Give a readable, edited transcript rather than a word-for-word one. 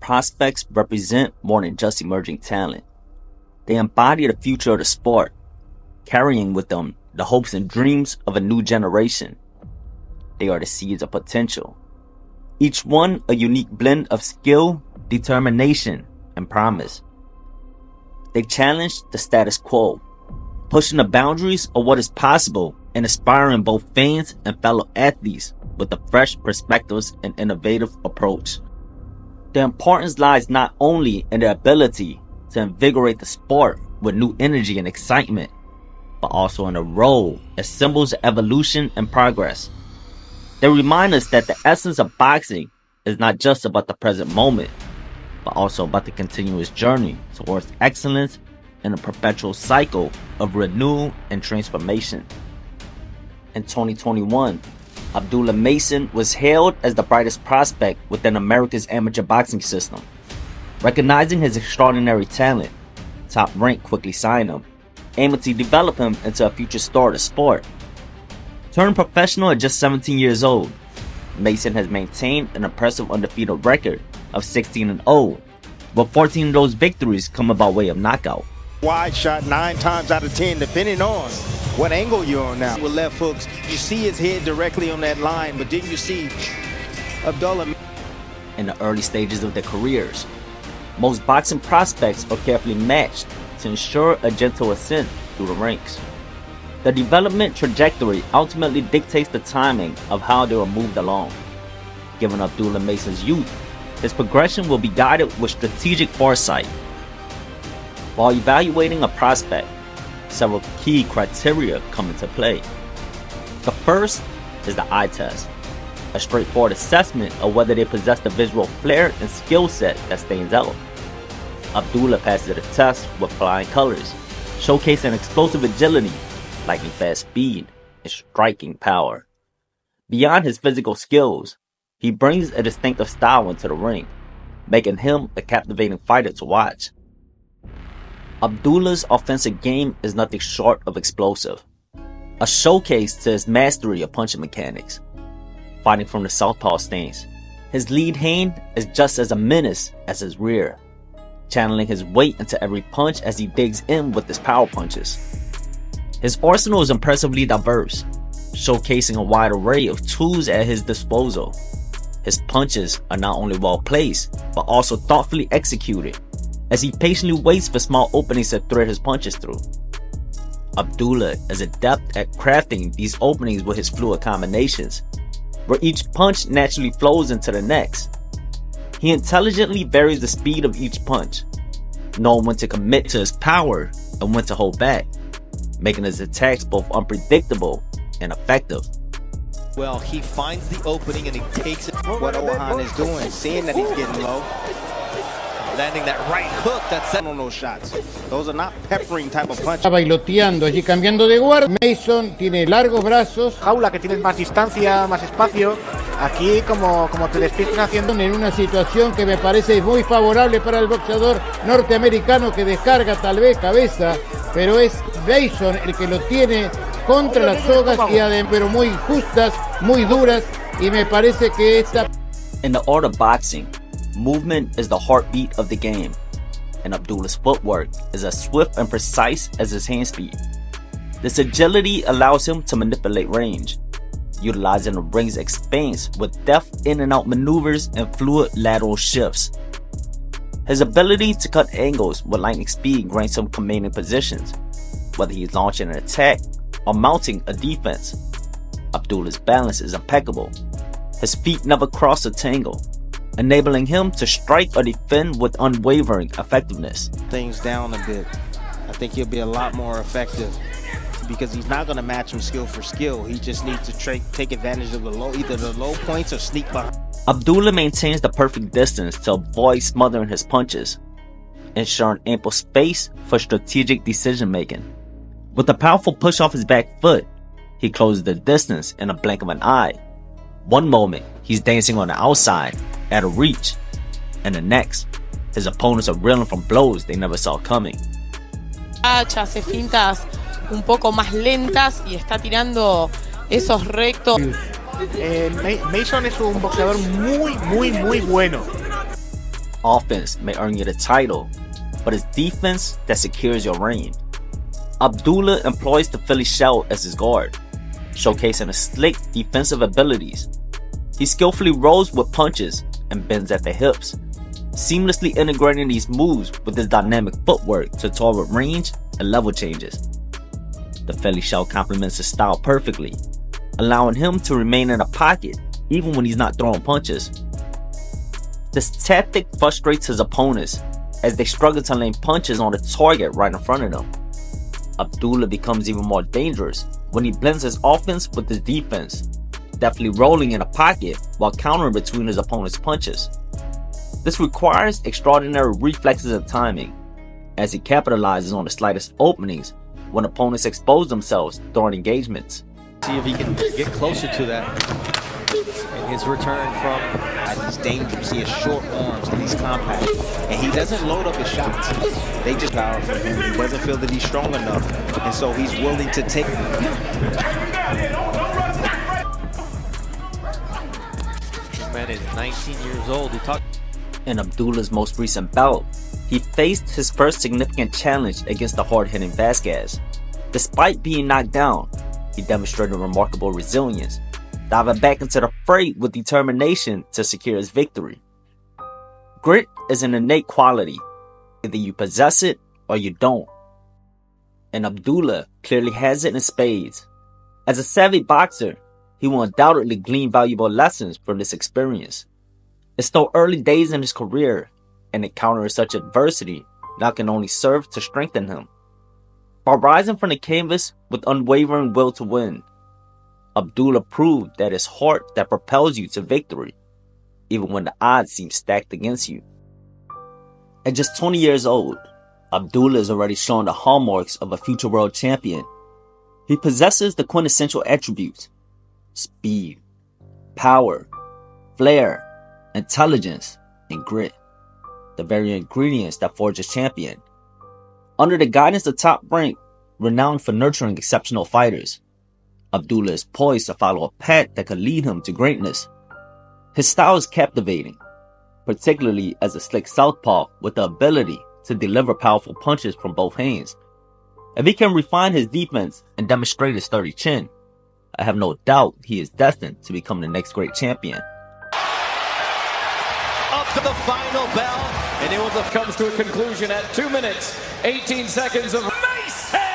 prospects represent more than just emerging talent. They embody the future of the sport, carrying with them the hopes and dreams of a new generation. They are the seeds of potential, each one a unique blend of skill, determination, and promise. They challenge the status quo, pushing the boundaries of what is possible and inspiring both fans and fellow athletes with a fresh perspectives and innovative approach. Their importance lies not only in their ability to invigorate the sport with new energy and excitement, but also in their role as symbols of evolution and progress. They remind us that the essence of boxing is not just about the present moment, but also about the continuous journey towards excellence in a perpetual cycle of renewal and transformation. In 2021, Abdullah Mason was hailed as the brightest prospect within America's amateur boxing system. Recognizing his extraordinary talent, Top Rank quickly signed him, aiming to develop him into a future star of the sport. Turned professional at just 17 years old, Mason has maintained an impressive undefeated record of 16-0, but 14 of those victories come by way of knockout. Wide shot 9 times out of 10, depending on what angle you're on now. With left hooks, you see his head directly on that line, but didn't you see Abdullah? In the early stages of their careers, most boxing prospects are carefully matched to ensure a gentle ascent through the ranks. The development trajectory ultimately dictates the timing of how they are moved along. Given Abdullah Mason's youth, his progression will be guided with strategic foresight. While evaluating a prospect, several key criteria come into play. The first is the eye test, a straightforward assessment of whether they possess the visual flair and skill set that stands out. Abdullah passes the test with flying colors, showcasing explosive agility, lightning fast speed, and striking power. Beyond his physical skills, he brings a distinctive style into the ring, making him a captivating fighter to watch. Abdullah's offensive game is nothing short of explosive, a showcase to his mastery of punching mechanics. Fighting from the southpaw stance, his lead hand is just as a menace as his rear, channeling his weight into every punch as he digs in with his power punches. His arsenal is impressively diverse, showcasing a wide array of tools at his disposal. His punches are not only well placed, but also thoughtfully executed, as he patiently waits for small openings to thread his punches through. Abdullah is adept at crafting these openings with his fluid combinations, where each punch naturally flows into the next. He intelligently varies the speed of each punch, knowing when to commit to his power and when to hold back, making his attacks both unpredictable and effective. Well, he finds the opening and he takes it. What Ohan is doing, seeing that he's getting low, landing that right hook that's set on those shots. Those are not peppering type of punches. Está bailoteando allí, cambiando de guardia. Mason tiene largos brazos. Jaula que tienes más distancia, más espacio. Aquí como te despierten haciendo. En una situación que me parece muy favorable para el boxeador norteamericano, que descarga tal vez cabeza, pero es Mason el que lo tiene contra las sogas, pero muy justas, muy duras, y me parece que esta... In the art of boxing, movement is the heartbeat of the game, and Abdullah's footwork is as swift and precise as his hand speed. This agility allows him to manipulate range, utilizing the ring's expanse with deft in and out maneuvers and fluid lateral shifts. His ability to cut angles with lightning speed grants him commanding positions, whether he's launching an attack or mounting a defense. Abdullah's balance is impeccable. His feet never cross a tangle, enabling him to strike or defend with unwavering effectiveness. Things down a bit. I think he'll be a lot more effective because he's not going to match him skill for skill. He just needs to take advantage of either the low points or sneak behind. Abdullah maintains the perfect distance to avoid smothering his punches, ensuring ample space for strategic decision making. With a powerful push off his back foot, he closes the distance in a blink of an eye. One moment, he's dancing on the outside, at a reach, and the next, his opponents are reeling from blows they never saw coming. Hace fintas un poco más lentas y está tirando esos rectos. Mason es un boxeador muy bueno. offense may earn you the title, but it's defense that secures your reign. Abdullah employs the Philly shell as his guard, showcasing his slick defensive abilities. He skillfully rolls with punches and bends at the hips, seamlessly integrating these moves with his dynamic footwork to tolerate range and level changes. The Philly shell complements his style perfectly, allowing him to remain in a pocket even when he's not throwing punches. This tactic frustrates his opponents as they struggle to land punches on the target right in front of them. Abdullah becomes even more dangerous when he blends his offense with his defense, deftly rolling in a pocket while countering between his opponent's punches. This requires extraordinary reflexes and timing, as he capitalizes on the slightest openings when opponents expose themselves during engagements. See if he can get closer to that. In his return from, he's dangerous. He has short arms and he's compact. And he doesn't load up his shots. They just powerful. He doesn't feel that he's strong enough. And so he's willing to take. This man is 19 years old. In Abdullah's most recent bout, he faced his first significant challenge against the hard-hitting Vasquez. Despite being knocked down, he demonstrated remarkable resilience, diving back into the fray with determination to secure his victory. Grit is an innate quality. Either you possess it or you don't. And Abdullah clearly has it in spades. As a savvy boxer, he will undoubtedly glean valuable lessons from this experience. It's still early days in his career, and encountering such adversity now can only serve to strengthen him. By rising from the canvas with unwavering will to win, Abdullah proved that it's heart that propels you to victory, even when the odds seem stacked against you. At just 20 years old, Abdullah is already showing the hallmarks of a future world champion. He possesses the quintessential attributes: speed, power, flair, intelligence, and grit, the very ingredients that forge a champion. Under the guidance of Top Rank, renowned for nurturing exceptional fighters, Abdullah is poised to follow a path that could lead him to greatness. His style is captivating, particularly as a slick southpaw with the ability to deliver powerful punches from both hands. If he can refine his defense and demonstrate his sturdy chin, I have no doubt he is destined to become the next great champion. Up to the final bell, and it comes to a conclusion at 2 minutes, 18 seconds of Mason!